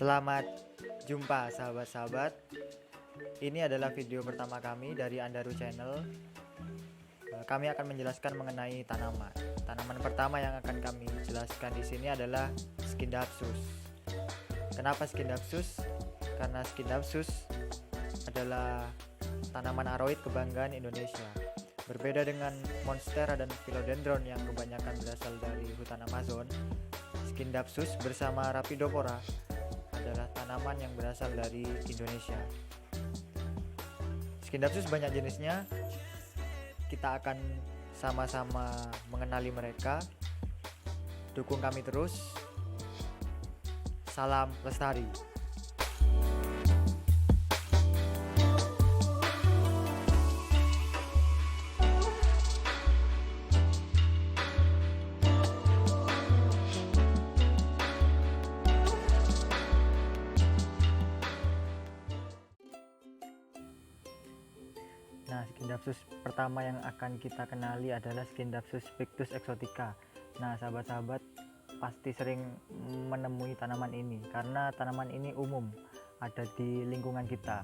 Selamat jumpa sahabat-sahabat. Ini adalah video pertama kami dari Andaru Channel. Kami akan menjelaskan mengenai tanaman. Tanaman pertama yang akan kami jelaskan di sini adalah Scindapsus. Kenapa Scindapsus? Karena Scindapsus adalah tanaman aroid kebanggaan Indonesia. Berbeda dengan monstera dan philodendron yang kebanyakan berasal dari hutan Amazon, Scindapsus bersama Rhapidopora adalah tanaman yang berasal dari Indonesia. Scindapsus banyak jenisnya. Kita akan sama-sama mengenali mereka. Dukung kami terus. Salam lestari. Nah, Scindapsus pertama yang akan kita kenali adalah Scindapsus pictus exotica. Nah, sahabat-sahabat pasti sering menemui tanaman ini karena tanaman ini umum ada di lingkungan kita,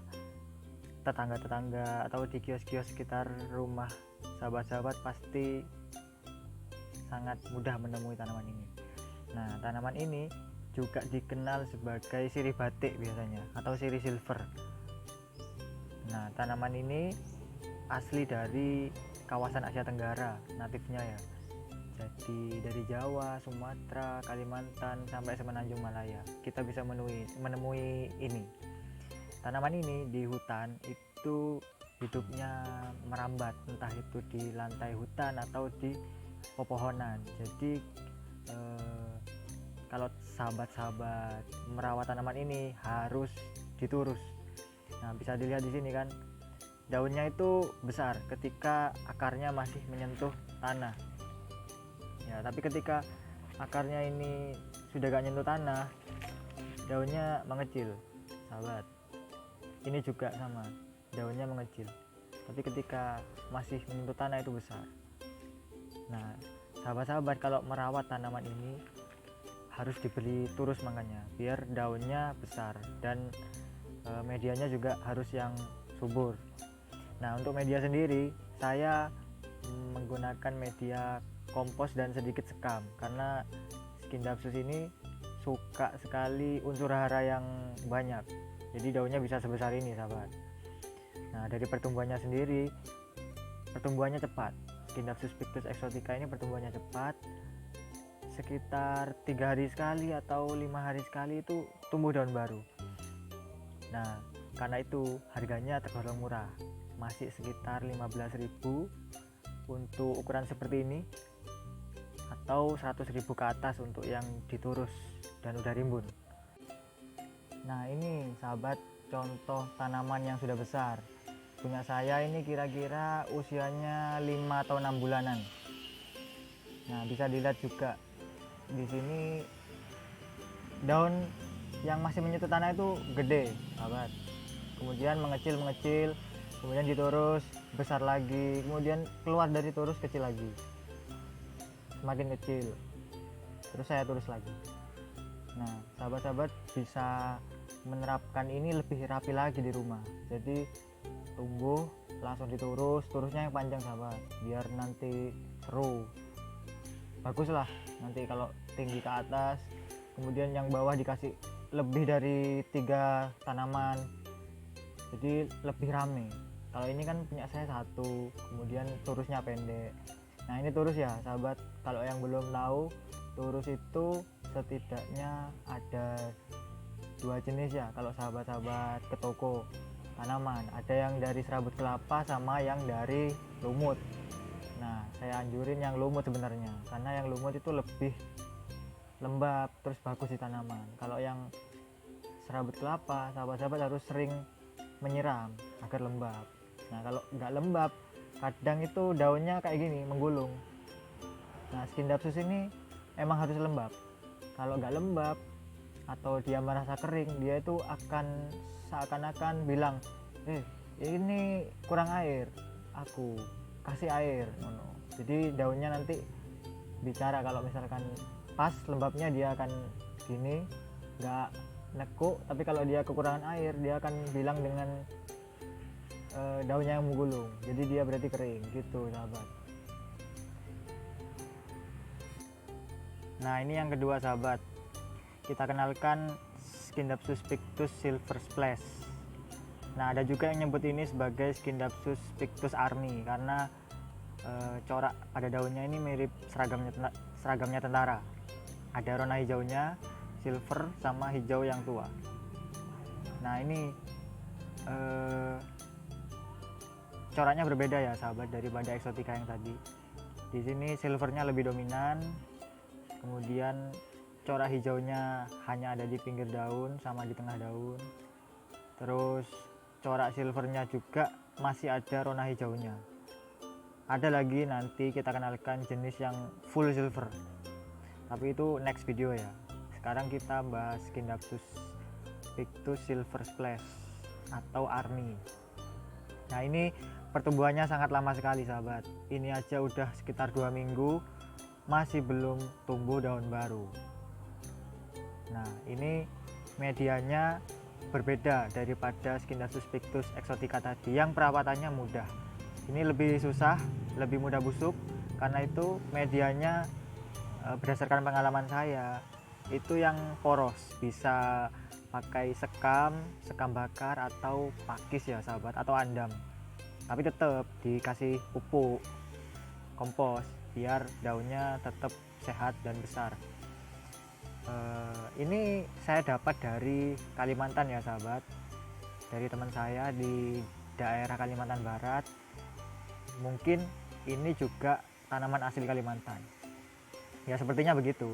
tetangga-tetangga atau di kios-kios sekitar rumah. Sahabat-sahabat pasti sangat mudah menemui tanaman ini. Nah, tanaman ini juga dikenal sebagai sirih batik biasanya atau sirih silver. Nah, tanaman ini asli dari kawasan Asia Tenggara, natifnya ya. Jadi dari Jawa, Sumatera, Kalimantan sampai semenanjung Malaya kita bisa menemui ini. Tanaman ini di hutan itu hidupnya merambat, entah itu di lantai hutan atau di pepohonan. Jadi kalau sahabat-sahabat merawat tanaman ini harus diturus. Nah, bisa dilihat di sini kan, daunnya itu besar ketika akarnya masih menyentuh tanah ya, tapi ketika akarnya ini sudah gak nyentuh tanah, daunnya mengecil. Sahabat, ini juga sama, daunnya mengecil, tapi ketika masih menyentuh tanah itu besar. Nah, sahabat-sahabat kalau merawat tanaman ini harus diberi turus makanya biar daunnya besar, dan medianya juga harus yang subur. Nah, untuk media sendiri saya menggunakan media kompos dan sedikit sekam karena Scindapsus ini suka sekali unsur hara yang banyak. Jadi daunnya bisa sebesar ini, sahabat. Nah, dari pertumbuhannya sendiri, pertumbuhannya cepat. Scindapsus pictus exotica ini pertumbuhannya cepat. Sekitar 3 hari sekali atau 5 hari sekali itu tumbuh daun baru. Nah, karena itu harganya tergolong murah, masih sekitar 15.000 untuk ukuran seperti ini, atau 100.000 ke atas untuk yang diturus dan udah rimbun. Nah, ini sahabat contoh tanaman yang sudah besar. Punya saya ini kira-kira usianya 5 atau 6 bulanan. Nah, bisa dilihat juga di sini daun yang masih menyentuh tanah itu gede, sahabat. Kemudian mengecil, kemudian diturus besar lagi, kemudian keluar dari turus kecil lagi, semakin kecil, terus saya turus lagi. Nah, sahabat-sahabat bisa menerapkan ini lebih rapi lagi di rumah. Jadi tumbuh langsung diturus, turusnya yang panjang, sahabat, biar nanti seru, bagus lah nanti kalau tinggi ke atas. Kemudian yang bawah dikasih lebih dari 3 tanaman, jadi lebih rame. Kalau ini kan punya saya satu, kemudian turusnya pendek. Nah, ini turus ya, sahabat. Kalau yang belum tahu, turus itu setidaknya ada 2 jenis ya. Kalau sahabat-sahabat ke toko tanaman, ada yang dari serabut kelapa sama yang dari lumut. Nah, saya anjurin yang lumut sebenarnya, karena yang lumut itu lebih lembab terus bagus di tanaman. Kalau yang serabut kelapa, sahabat-sahabat harus sering menyiram agar lembab. Nah, kalau nggak lembab, kadang itu daunnya kayak gini, menggulung. Nah, Scindapsus ini emang harus lembab. Kalau nggak lembab atau dia merasa kering, dia itu akan seakan-akan bilang, ini kurang air, aku kasih air. Jadi daunnya nanti bicara kalau misalkan pas lembabnya dia akan gini, nekuk, tapi kalau dia kekurangan air dia akan bilang dengan daunnya yang menggulung, jadi dia berarti kering gitu sahabat. Nah ini yang kedua sahabat, kita kenalkan Scindapsus pictus silver splash. Nah ada juga yang nyebut ini sebagai Scindapsus pictus army karena corak pada daunnya ini mirip seragamnya tentara, ada warna hijaunya, silver sama hijau yang tua. Nah ini coraknya berbeda ya sahabat daripada eksotika yang tadi. Di sini silvernya lebih dominan, kemudian corak hijaunya hanya ada di pinggir daun sama di tengah daun. Terus corak silvernya juga masih ada warna hijaunya. Ada lagi nanti kita kenalkan jenis yang full silver, tapi itu next video ya. Sekarang kita bahas Scindapsus pictus silver splash atau army. Nah ini pertumbuhannya sangat lama sekali sahabat, ini aja udah sekitar 2 minggu masih belum tumbuh daun baru. Nah ini medianya berbeda daripada Scindapsus pictus exotica tadi yang perawatannya mudah. Ini lebih susah, lebih mudah busuk, karena itu medianya berdasarkan pengalaman saya itu yang poros, bisa pakai sekam bakar atau pakis ya sahabat, atau andam, tapi tetap dikasih pupuk kompos biar daunnya tetap sehat dan besar. Ini saya dapat dari Kalimantan ya sahabat, dari teman saya di daerah Kalimantan Barat. Mungkin ini juga tanaman asli Kalimantan ya, sepertinya begitu.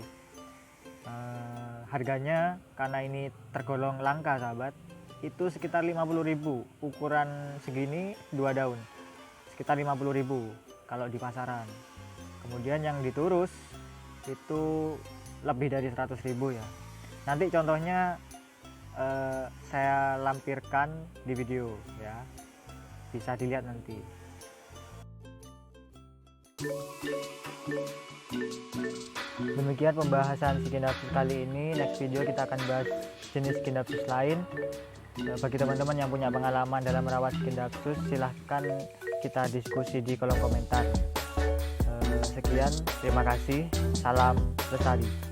Harganya karena ini tergolong langka sahabat, itu sekitar 50.000, ukuran segini 2 daun sekitar 50.000 kalau di pasaran. Kemudian yang diturus itu lebih dari 100.000 ya. Nanti contohnya saya lampirkan di video ya, bisa dilihat nanti. Demikian pembahasan Scindapsus kali ini. Next video kita akan bahas jenis Scindapsus lain. Bagi teman-teman yang punya pengalaman dalam merawat Scindapsus, silahkan kita diskusi di kolom komentar. Sekian, terima kasih, salam lestari.